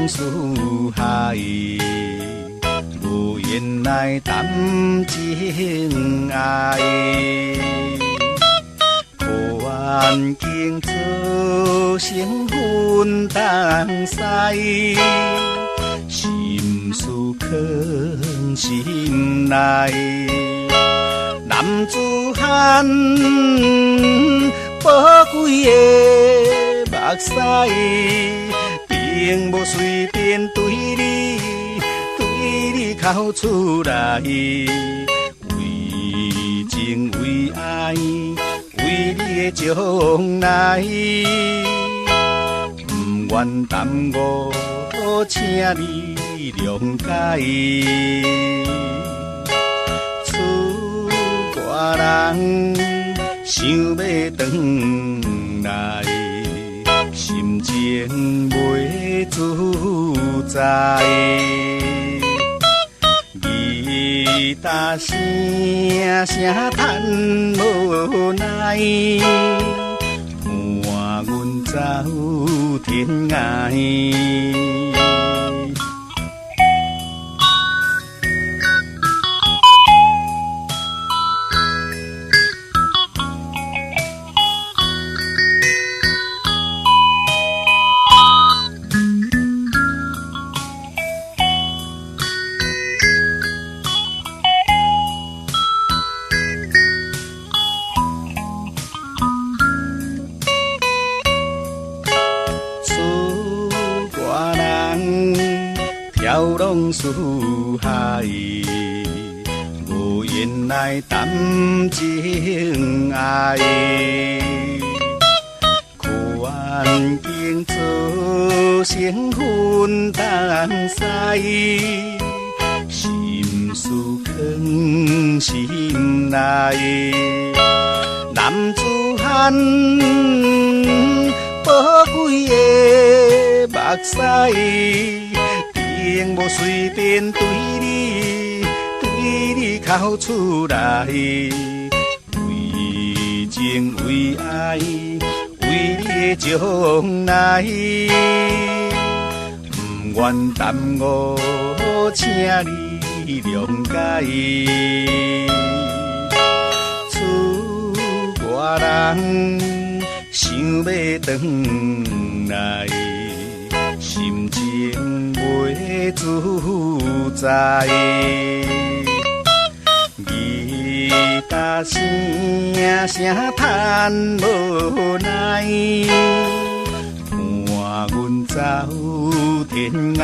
思海，无言来谈情爱。环境造成分东西，心事藏心内。男子汉宝贵的目屎，并无随便对你口出来，为情为爱。为你的将来，不愿耽误，请你谅解。厝外人想要回来，心情袂自在。吉他声声叹无奈，换阮走天涯。飘浪四海，无言来谈情爱。环境造成分东西，心事藏心内。男子汉宝贵的目屎，并无随便对你口出来，为情为爱，为你的将来，不愿耽误，请你谅解。厝外人想要回来，心情袂自在。吉他声声叹无奈，换阮走天涯。